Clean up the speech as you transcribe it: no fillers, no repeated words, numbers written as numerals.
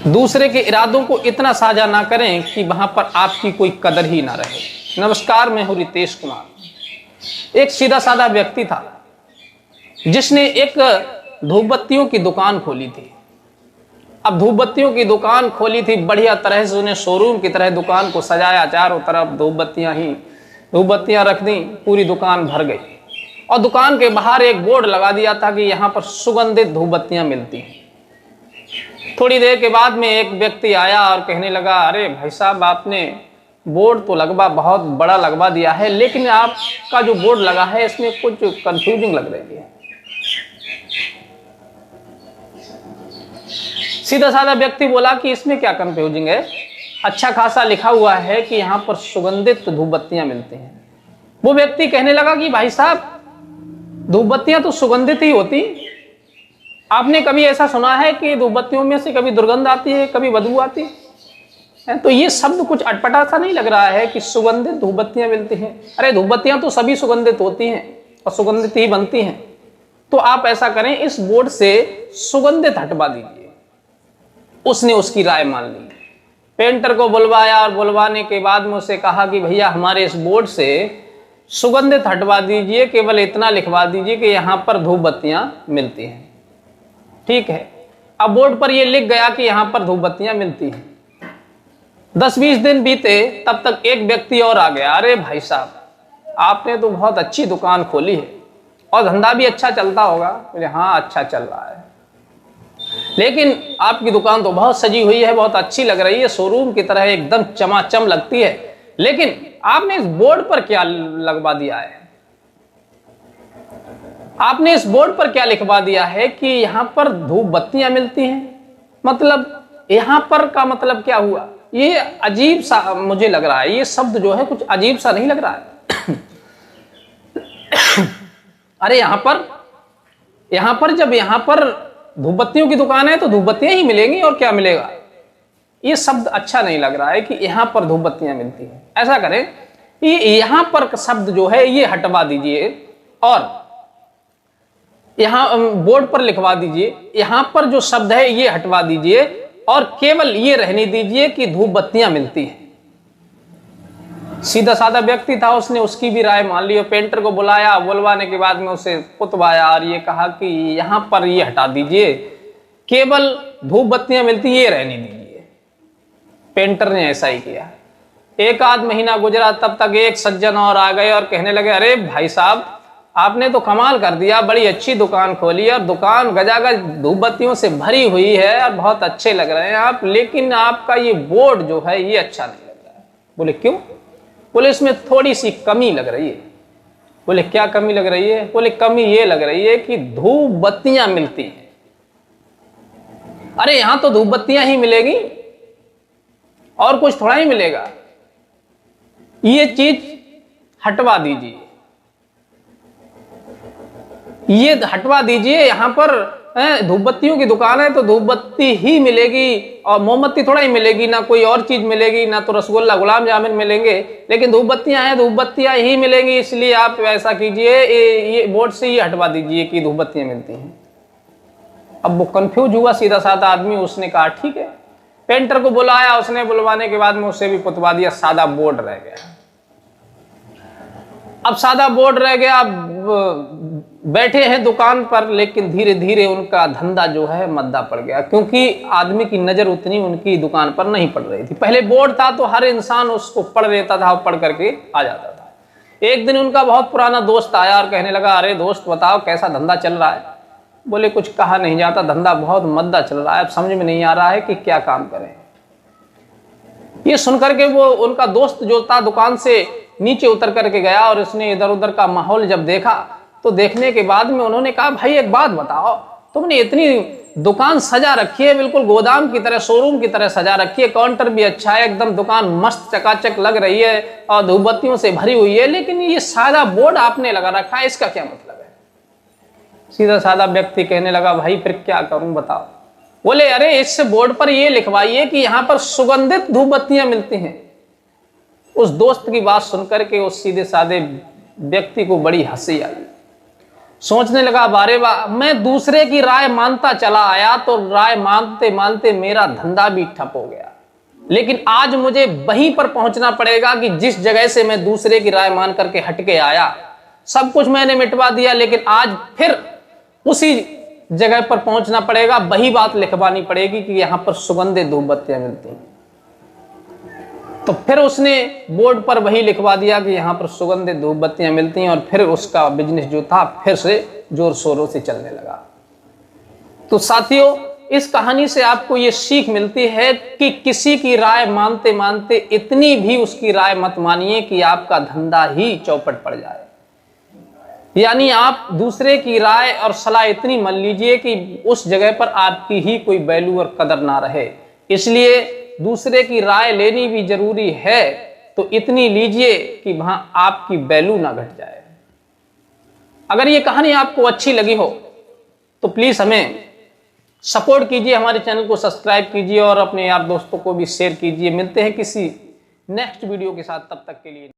दूसरे के इरादों को इतना साझा ना करें कि वहां पर आपकी कोई कदर ही ना रहे। नमस्कार, मैं हूं रितेश कुमार। एक सीधा साधा व्यक्ति था जिसने एक धूपबत्तियों की दुकान खोली थी। अब धूपबत्तियों की दुकान खोली थी, बढ़िया तरह से उसने शोरूम की तरह दुकान को सजाया, चारों तरफ धूपबत्तियां रख दी, पूरी दुकान भर गई। और दुकान के बाहर एक बोर्ड लगा दिया था कि यहाँ पर सुगंधित धूपबत्तियां मिलती हैं। थोड़ी देर के बाद में एक व्यक्ति आया और कहने लगा, अरे भाई साहब, आपने बोर्ड तो बहुत बड़ा लगवा दिया है, लेकिन आपका जो बोर्ड लगा है इसमें कुछ कंफ्यूजिंग लग रही है। सीधा साधा व्यक्ति बोला कि इसमें क्या कंफ्यूजिंग है, अच्छा खासा लिखा हुआ है कि यहाँ पर सुगंधित धूपबत्तियां मिलती हैं। वो व्यक्ति कहने लगा कि भाई साहब, धूपबत्तियां तो सुगंधित ही होती, आपने कभी ऐसा सुना है कि धूपबत्तियों में से कभी दुर्गंध आती है, कभी बदबू आती है? तो ये शब्द कुछ अटपटा सा नहीं लग रहा है कि सुगंधित धूपबत्तियां मिलती हैं? अरे धूपबत्तियां तो सभी सुगंधित होती हैं और सुगंधित ही बनती हैं। तो आप ऐसा करें, इस बोर्ड से सुगंधित हटवा दीजिए। उसने उसकी राय मान ली, पेंटर को बुलवाया और बुलवाने के बाद में उसे कहा कि भैया, हमारे इस बोर्ड से सुगंधित हटवा दीजिए, केवल इतना लिखवा दीजिए कि यहाँ पर धूपबत्तियां मिलती हैं। ठीक है, अब बोर्ड पर यह लिख गया कि यहाँ पर धूपबत्तियां मिलती हैं। 10-20 दिन बीते, तब तक एक व्यक्ति और आ गया। अरे भाई साहब, आपने तो बहुत अच्छी दुकान खोली है और धंधा भी अच्छा चलता होगा। बोले, हाँ अच्छा चल रहा है, लेकिन आपकी दुकान तो बहुत सजी हुई है, बहुत अच्छी लग रही है, शोरूम की तरह एकदम चमाचम लगती है, लेकिन आपने इस बोर्ड पर क्या लगवा दिया है? आपने इस बोर्ड पर क्या लिखवा दिया है कि यहां पर धूपबत्तियां मिलती हैं? मतलब यहां पर का मतलब क्या हुआ? ये अजीब सा मुझे लग रहा है, ये शब्द जो है कुछ अजीब सा नहीं लग रहा है? अरे यहां पर जब यहां पर धूपबत्तियों की दुकान है तो धूपबत्तियां ही मिलेंगी, और क्या मिलेगा? ये शब्द अच्छा नहीं लग रहा है कि यहां पर धूपबत्तियां मिलती हैं। ऐसा करें, ये यहां पर शब्द जो है ये हटवा दीजिए और यहां बोर्ड पर लिखवा दीजिए, यहां पर जो शब्द है ये हटवा दीजिए और केवल ये रहने दीजिए कि धूपबत्तियां मिलती हैं। सीधा साधा व्यक्ति था, उसने उसकी भी राय मान ली और पेंटर को बुलाया। बुलवाने के बाद में उसे पुतवाया और ये कहा कि यहां पर ये हटा दीजिए, केवल धूपबत्तियां मिलती, ये रहने दीजिए। पेंटर ने ऐसा ही किया। 1 आध महीना गुजरा, तब तक एक सज्जन और आ गए और कहने लगे, अरे भाई साहब, आपने तो कमाल कर दिया, बड़ी अच्छी दुकान खोली और दुकान गजागज धूपबत्तियों से भरी हुई है और बहुत अच्छे लग रहे हैं आप, लेकिन आपका ये बोर्ड जो है ये अच्छा नहीं लग रहा है। बोले क्यों? बोले इसमें थोड़ी सी कमी लग रही है। बोले क्या कमी लग रही है? बोले कमी ये लग रही है कि धूपबत्तियां मिलती हैं। अरे यहां तो धूपबत्तियां ही मिलेगी और कुछ थोड़ा ही मिलेगा, ये चीज हटवा दीजिए, ये हटवा दीजिए। यहां पर धूपबत्तियों की दुकान है तो धूपबत्ती ही मिलेगी और मोमबत्ती थोड़ा ही मिलेगी, ना कोई और चीज मिलेगी, ना तो रसगुल्ला गुलाब जामुन मिलेंगे, लेकिन धूपबत्तियां हैं, धूपबत्तियां ही मिलेंगी। इसलिए आप ऐसा कीजिए, ये बोर्ड से ये हटवा दीजिए कि धूपबत्तियां मिलती हैं। अब वो कंफ्यूज हुआ सीधा साधा आदमी, उसने कहा ठीक है। पेंटर को बुलाया, उसने बुलवाने के बाद में उसे भी पुतवा दिया, सादा बोर्ड रह गया। अब सादा बोर्ड रह गया, बैठे हैं दुकान पर, लेकिन धीरे धीरे उनका धंधा जो है मंदा पड़ गया, क्योंकि आदमी की नजर उतनी उनकी दुकान पर नहीं पड़ रही थी। पहले बोर्ड था तो हर इंसान उसको पढ़ लेता था और पढ़ करके आ जाता था। एक दिन उनका बहुत पुराना दोस्त आया और कहने लगा, अरे दोस्त बताओ कैसा धंधा चल रहा है? बोले कुछ कहा नहीं जाता, धंधा बहुत मंदा चल रहा है, अब समझ में नहीं आ रहा है कि क्या काम करें। ये सुनकर के वो उनका दोस्त जो था दुकान से नीचे उतर करके गया और उसने इधर उधर का माहौल जब देखा तो देखने के बाद में उन्होंने कहा, भाई एक बात बताओ, तुमने इतनी दुकान सजा रखी है, बिल्कुल गोदाम की तरह, शोरूम की तरह सजा रखी है, काउंटर भी अच्छा है, एकदम दुकान मस्त चकाचक लग रही है और धूपबत्तियों से भरी हुई है, लेकिन ये सादा बोर्ड आपने लगा रखा है, इसका क्या मतलब है? सीधा साधा व्यक्ति कहने लगा, भाई फिर क्या करूं बताओ? बोले अरे इस बोर्ड पर ये लिखवाइए कि यहां पर सुगंधित धूपबत्तियां मिलती हैं। उस दोस्त की बात सुनकर के उस सीधे साधे व्यक्ति को बड़ी हंसी आई। सोचने लगा बारे बार मैं दूसरे की राय मानता चला आया तो राय मानते मानते मेरा धंधा भी ठप हो गया। लेकिन आज मुझे वहीं पर पहुंचना पड़ेगा कि जिस जगह से मैं दूसरे की राय मान करके हटके आया, सब कुछ मैंने मिटवा दिया, लेकिन आज फिर उसी जगह पर पहुंचना पड़ेगा, वही बात लिखवानी पड़ेगी कि यहां पर सुगंधित धूप बत्तियां मिलती हैं। तो फिर उसने बोर्ड पर वही लिखवा दिया कि यहाँ पर सुगंधित धूप बत्तियां मिलती हैं, और फिर उसका बिजनेस जो था फिर से जोर शोरों से चलने लगा। तो साथियों, इस कहानी से आपको ये सीख मिलती है कि किसी की राय मानते मानते इतनी भी उसकी राय मत मानिए कि आपका धंधा ही चौपट पड़ जाए। यानी आप दूसरे की राय और सलाह इतनी मान लीजिए कि उस जगह पर आपकी ही कोई वैल्यू और कदर ना रहे। इसलिए दूसरे की राय लेनी भी जरूरी है, तो इतनी लीजिए कि वहां आपकी वैल्यू ना घट जाए। अगर ये कहानी आपको अच्छी लगी हो तो प्लीज हमें सपोर्ट कीजिए, हमारे चैनल को सब्सक्राइब कीजिए और अपने यार दोस्तों को भी शेयर कीजिए। मिलते हैं किसी नेक्स्ट वीडियो के साथ, तब तक के लिए।